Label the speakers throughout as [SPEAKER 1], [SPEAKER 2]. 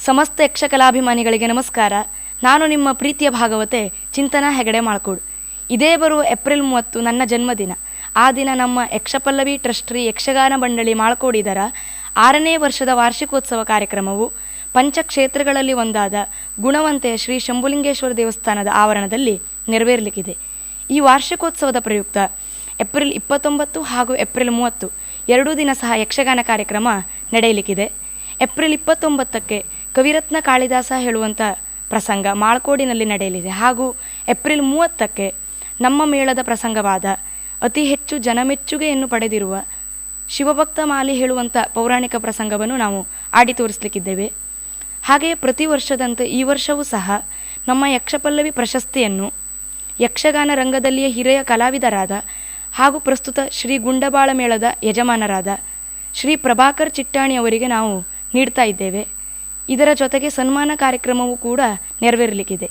[SPEAKER 1] ಸಮಸ್ತ ಯಕ್ಷಕಲಾಭಿಮಾನಿಗಳಿಗೆ ನಮಸ್ಕಾರ. ನಾನು ನಿಮ್ಮ ಪ್ರೀತಿಯ ಭಾಗವತೆ ಚಿಂತನಾ ಹೆಗಡೆ ಮಾಳ್ಕೋಡು. ಇದೇ ಬರುವ ಏಪ್ರಿಲ್ 30 ನನ್ನ ಜನ್ಮದಿನ. ಆ ದಿನ ನಮ್ಮ ಯಕ್ಷಪಲ್ಲವಿ ಟ್ರಸ್ಟ್ರಿ ಯಕ್ಷಗಾನ ಮಂಡಳಿ ಮಾಳ್ಕೋಡಿದರ 6ನೇ ವರ್ಷದ ವಾರ್ಷಿಕೋತ್ಸವ ಕಾರ್ಯಕ್ರಮವು ಪಂಚಕ್ಷೇತ್ರಗಳಲ್ಲಿ ಒಂದಾದ ಗುಣವಂತೆಯ ಶ್ರೀ ಶಂಭುಲಿಂಗೇಶ್ವರ ದೇವಸ್ಥಾನದ ಆವರಣದಲ್ಲಿ ನೆರವೇರಲಿಕ್ಕಿದೆ. ಈ ವಾರ್ಷಿಕೋತ್ಸವದ ಪ್ರಯುಕ್ತ ಏಪ್ರಿಲ್ 29 ಹಾಗೂ ಏಪ್ರಿಲ್ 30 ಎರಡೂ ದಿನ ಸಹ ಯಕ್ಷಗಾನ ಕಾರ್ಯಕ್ರಮ ನಡೆಯಲಿಕ್ಕಿದೆ. ಏಪ್ರಿಲ್ 29ಕ್ಕೆ ಕವಿರತ್ನ ಕಾಳಿದಾಸ ಹೇಳುವಂಥ ಪ್ರಸಂಗ ಮಾಳ್ಕೋಡಿನಲ್ಲಿ ನಡೆಯಲಿದೆ. ಹಾಗೂ ಏಪ್ರಿಲ್ 30ಕ್ಕೆ ನಮ್ಮ ಮೇಳದ ಪ್ರಸಂಗವಾದ ಅತಿ ಹೆಚ್ಚು ಜನಮೆಚ್ಚುಗೆಯನ್ನು ಪಡೆದಿರುವ ಶಿವಭಕ್ತ ಮಾಲಿ ಹೇಳುವಂಥ ಪೌರಾಣಿಕ ಪ್ರಸಂಗವನ್ನು ನಾವು ಆಡಿ ತೋರಿಸಲಿಕ್ಕಿದ್ದೇವೆ. ಹಾಗೆಯೇ ಪ್ರತಿ ವರ್ಷದಂತೆ ಈ ವರ್ಷವೂ ಸಹ ನಮ್ಮ ಯಕ್ಷಪಲ್ಲವಿ ಪ್ರಶಸ್ತಿಯನ್ನು ಯಕ್ಷಗಾನ ರಂಗದಲ್ಲಿಯೇ ಹಿರಿಯ ಕಲಾವಿದರಾದ ಹಾಗೂ ಪ್ರಸ್ತುತ ಶ್ರೀ ಗುಂಡಬಾಳ ಮೇಳದ ಯಜಮಾನರಾದ ಶ್ರೀ ಪ್ರಭಾಕರ್ ಚಿಟ್ಟಾಣಿ ಅವರಿಗೆ ನಾವು ನೀಡ್ತಾ ಇದ್ದೇವೆ. ಇದರ ಜೊತೆಗೆ ಸನ್ಮಾನ ಕಾರ್ಯಕ್ರಮವೂ ಕೂಡ ನೆರವೇರಲಿಕ್ಕಿದೆ.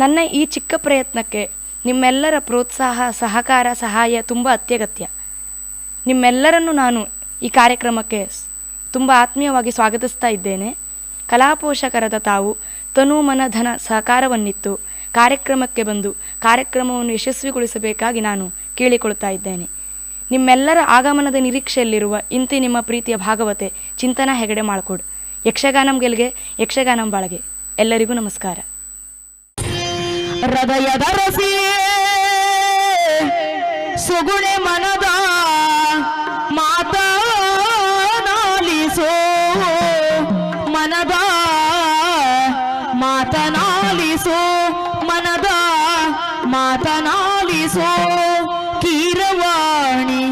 [SPEAKER 1] ನನ್ನ ಈ ಚಿಕ್ಕ ಪ್ರಯತ್ನಕ್ಕೆ ನಿಮ್ಮೆಲ್ಲರ ಪ್ರೋತ್ಸಾಹ, ಸಹಕಾರ, ಸಹಾಯ ತುಂಬ ಅತ್ಯಗತ್ಯ. ನಿಮ್ಮೆಲ್ಲರನ್ನು ನಾನು ಈ ಕಾರ್ಯಕ್ರಮಕ್ಕೆ ತುಂಬ ಆತ್ಮೀಯವಾಗಿ ಸ್ವಾಗತಿಸ್ತಾ ಇದ್ದೇನೆ. ಕಲಾಪೋಷಕರಾದ ತಾವು ತನು ಮನ ಧನ ಸಹಕಾರವನ್ನಿತ್ತು ಕಾರ್ಯಕ್ರಮಕ್ಕೆ ಬಂದು ಕಾರ್ಯಕ್ರಮವನ್ನು ಯಶಸ್ವಿಗೊಳಿಸಬೇಕಾಗಿ ನಾನು ಕೇಳಿಕೊಳ್ತಾ ಇದ್ದೇನೆ. ನಿಮ್ಮೆಲ್ಲರ ಆಗಮನದ ನಿರೀಕ್ಷೆಯಲ್ಲಿರುವ ಇಂತಿ ನಿಮ್ಮ ಪ್ರೀತಿಯ ಭಾಗವತೆ ಚಿಂತನಾ ಹೆಗಡೆ ಮಾಳ್ಕೋಡು. ಯಕ್ಷಗಾನಂ ಗೆಲ್ಗೆ, ಯಕ್ಷಗಾನಂ ಬಾಳಗೆ. ಎಲ್ಲರಿಗೂ ನಮಸ್ಕಾರ.
[SPEAKER 2] ಹೃದಯದ ರಸಿ ಸುಗುಣೆ ಮನದ ಮಾತನಾಲಿಸೋ, ಮನದ ಮಾತನಾಲಿಸೋ, ಮನದ ಮಾತನಾಲಿಸೋ. ಕೀರವಾಣಿ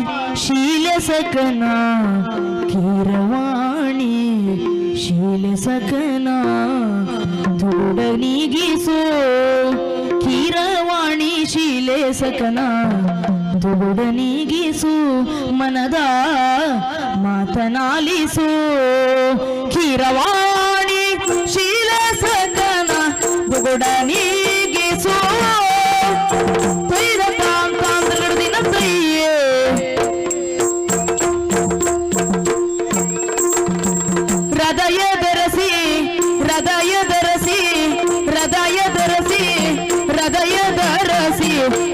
[SPEAKER 2] ಶೀಲ ಸಕನ, ಕೀರವಾಣಿ ಶೀಲ ಸಕನ ದುಡನಿಗಿಸೋ. ಕೀರವಾಣಿ ಶೀಲೆ ಸಕನ ದುಡನಿಗಿಸು, ಮನದ ಮಾತನಾಲಿಸು. ಕೀರವಾಣಿ ಶೀಲ ಸಕನ ದುಡನಿಗಿಸು.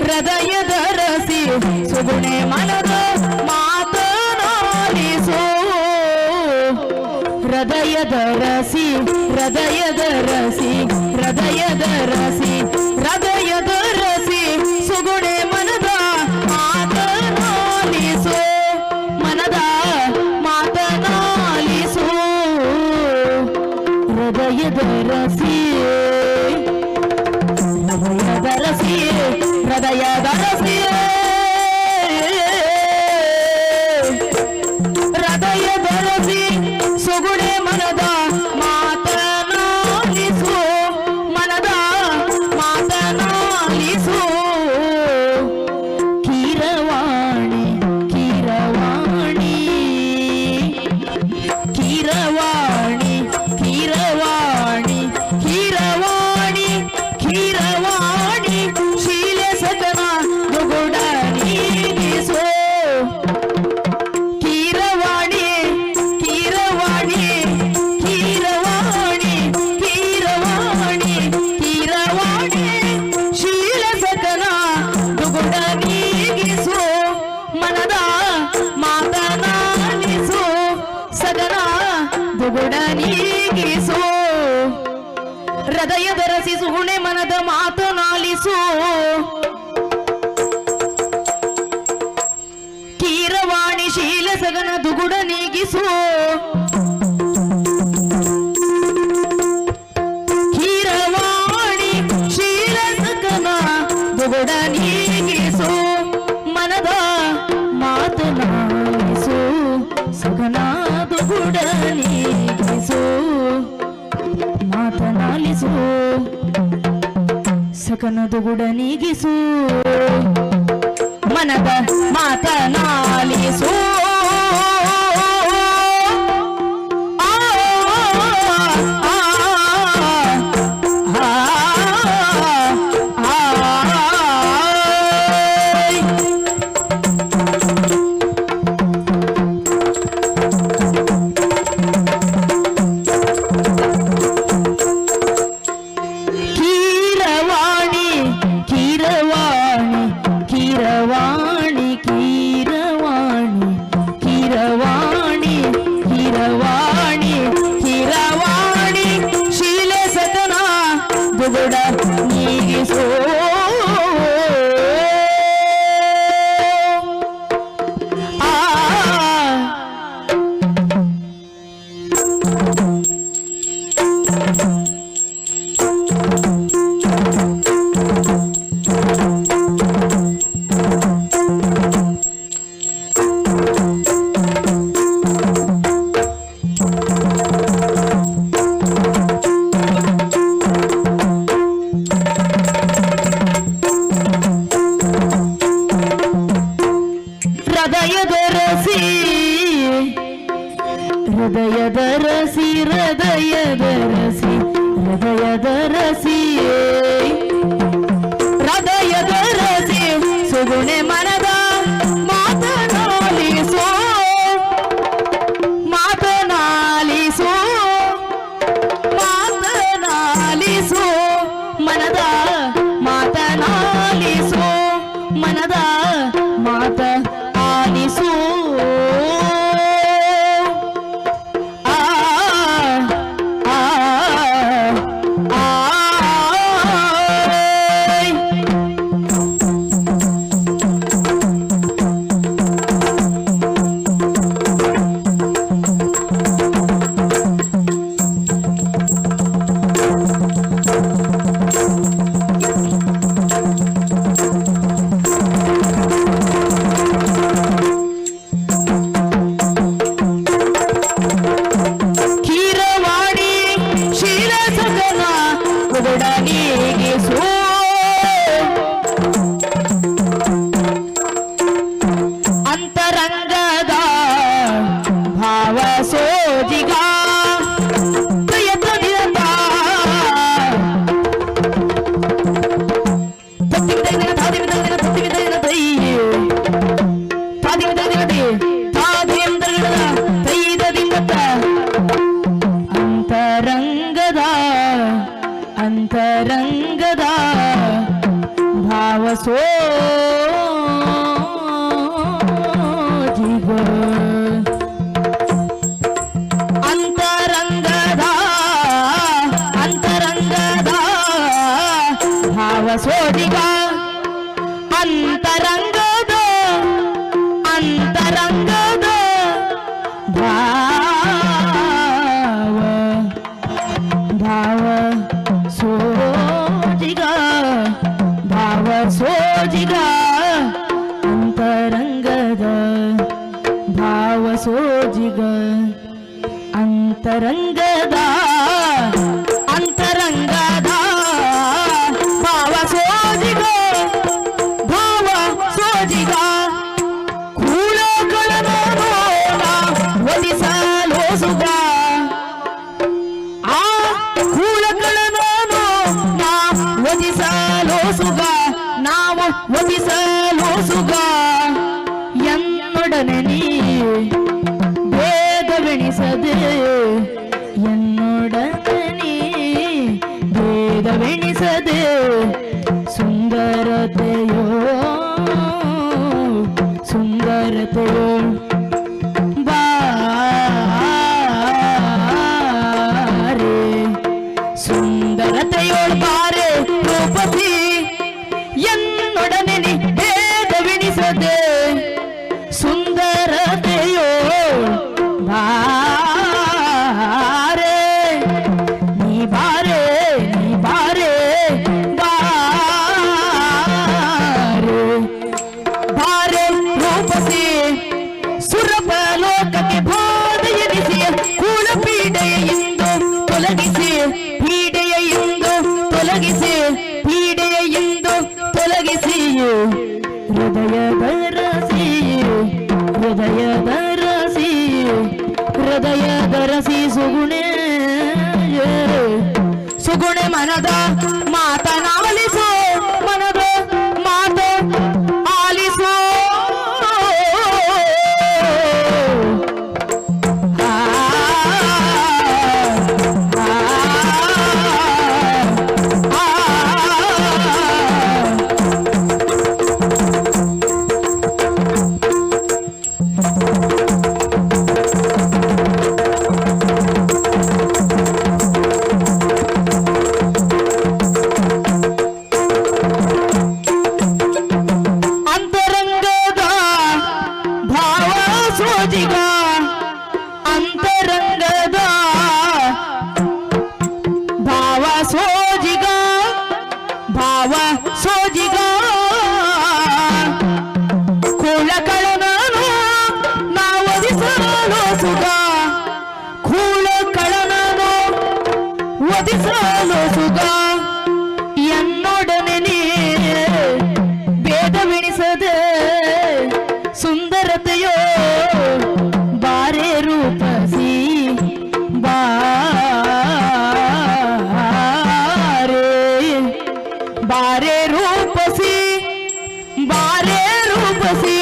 [SPEAKER 2] ಹೃದಯದ ರಸಿ ಸುಗುಣೆ ಮನದ ಮಾತನಾಲಿಸೋ. ಹೃದಯದ ರಸಿ, ಹೃದಯದ ರಸಿ, ಹೃದಯದ ರಸಿ, ಹೃದಯದ ರಸಿ ಸುಗುಣೆ ಮನದ ಮಾತನಾಲಿಸೋ, ಮನದ ಮಾತನಾಲಿಸೋ. ಹೃದಯದ ರಸಿ, ಹೃದಯದ ರಸಿ, ಹೃದಯದ ರಸಿ, ಹೃದಯದ ರಸಿ ಸುಗುಣೆ ಮನದ ಮಾತನಾಲಿಸು, ಮನದ ಮಾತನಾಲಿಸು. ಕೀರವಾಣಿ, ಕೀರವಾಣಿ, ಕೀರವಾಣಿ, ಕೀರವಾಣಿ, ಕೀರವಾಣಿ, ಕೀರವಾಣಿ ಶೀಲ ಸಕನ ದುಗುಡನಿಗಿಸೋ. ಕೀರವಾಣಿ, ಕೀರವಾಣಿ, ಕೀರವಾಣಿ, ಕೀರವಾಣಿ, ಕೀರವಾಣಿ ಶೀಲ ಸಕನ ದುಗುಡನಿಗಿಸೋ, ಮನದ ಮಾತನಾಲಿಸೋ, ಸದನ ದುಗುಡನಿಗಿಸೋ. ಹೃದಯದ ರಸಿ ಸುಗುಣೆ ಮನದ ಮಾತನಾಲಿಸು. ಕೀರವಾಣಿ ಶೀಲ ಸಗನ ದುಗುಡ ನೀಗಿಸು. ಕೀರವಾಣಿ ಶೀಲ ಸಗನ ದುಗುಡ ನೀಗಿಸು, ಮನದ ಮಾತನಾಲಿಸು, ಸಗನ ದುಗುಡ ನೀಗಿಸು. ಮಾತನಾಲಿಸು, ಸಕನ ದುಗುಡ ನೀಗಿಸು, ಮನದ ಮಾತನಾಲಿಸು. ದುಗುಡನಿಗಿಸು ಅಂತರಂಗದ ಭಾವ ಸೋಜಿಗ ಅಂತರಂಗದ ಭಾವ ಸೋಜಿಗ ಅಂತರಂಗದ ಭಾವ ಸೋಜಿಗ ಅಂತರಂಗದ ಭಾವ ಸೋಜಿಗ ಅಂತರಂಗದ ಭಾವ ಸೋಜಿಗ ಅಂತರಂಗದ ಭಾವ ಸೋಜಿಗ ಕೂಳಗಳನ್ನು ಒದಿಸಲು ಸುಗ ಆ ಕೂಳಗಳನ್ನು ಒದಿಸಲು ಸುಗ ನಾವು ಒದಿಸಲು ಸುಗ ಎನ್ನೊಡನೆ ನೀ ಭೇದವೆಣಿಸದೆ ಎನ್ನೊಡನೆ ನೀ ಭೇದವೆಣಿಸದೆ ಸುಂದರತೆಯೋ ಬಾರೆ ಸುಂದರತೆಯೋಳ್ ಬಾರೆ ರೂಪಸಿ ಎನ್ನೊಡನೆ ನೀ ಭೇದವೆಣಿಸದೆ ಸುಂದರತೆಯೋ ಬಾರೆ ನೀ ಬಾರೆ ಬಾರೆ ರೂಪಸಿ ಸುರಪ ಲೋಕಕ್ಕೆ ಬಾಧೆಯನಿಸಿ ಕೂಳ ಪೀಡೆಯಿಂದ ತೊಲಗಿಸಿ ಹೃದಯದ ರಸಿ ಸುಗುಣೆ ಮನದ ಮಾತನಾಲಿಸೋ ಮನದ ಮಾತ ಆಲಿಸೋ ಅಂತರಂಗದ ಭಾವ ಸೋಜಿಗ ಕೂಳಗಳನ್ನು ನಾವೊದಿಸಲು ಸುಗ ಕೂಳಗಳನ್ನು ಒದಿಸಲು ಸುಗ ಎನ್ನೊಡನೆ ನೀ ಭೇದವೆಣಿಸದೆ ಸುಂದರತೆಯೋ ಬಾರೆ ರೂಪಸಿ ಬಾರೆ ರೂಪಸಿ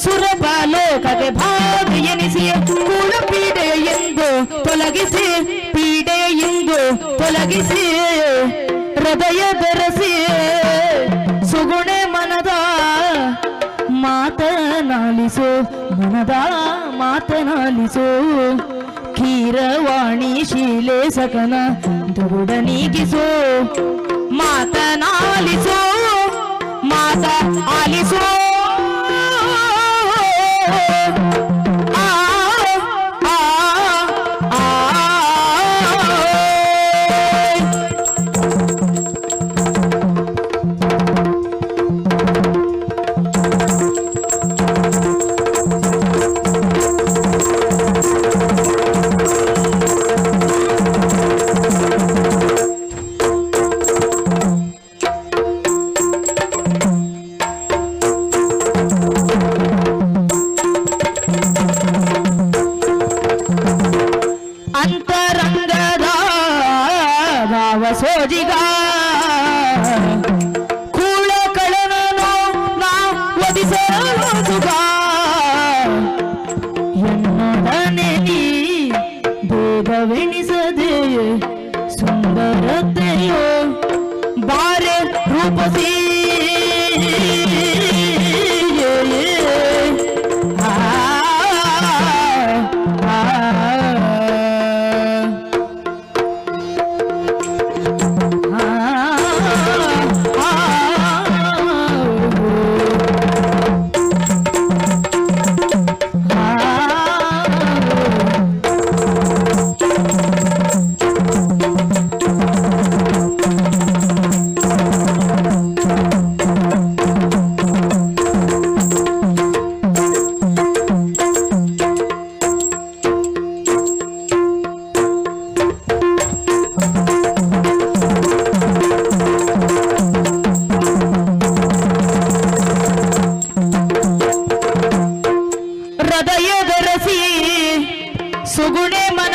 [SPEAKER 2] ಸುರಪ ಲೋಕಕ್ಕೆ ಭಾಗ ಎನಿಸಿ ಕೂಳ ಪೀಡೆಯೆಂದು ತೊಲಗಿಸಿ ಹೃದಯದ ರಸಿ ಸುಗುಣೆ ಮನದ ಮಾತನಾಲಿಸೋ ಕೀರವಾಣಿ ಶೀಲೆ ಸಕನ ದುಗುಡನಿಗಿಸೋ ಮಾತನಾಲಿಸೋ ಆಲಿಸೋ ರಂಗದ ಭಾವ ಸೋಜಿಗ ಕೂಳ ಕಳನನು ನಾ ಒದಿಸಲು ಸುಖ ಎನ್ನೊಡನೆ ನೀ ಭೇದವೆಣಿಸದೆ ಸುಂದರತೆಯೋ ಬಾರೆ ರೂಪಸಿ ಹೃದಯದ ರಸಿ ಸುಗುಣೆ ಮನ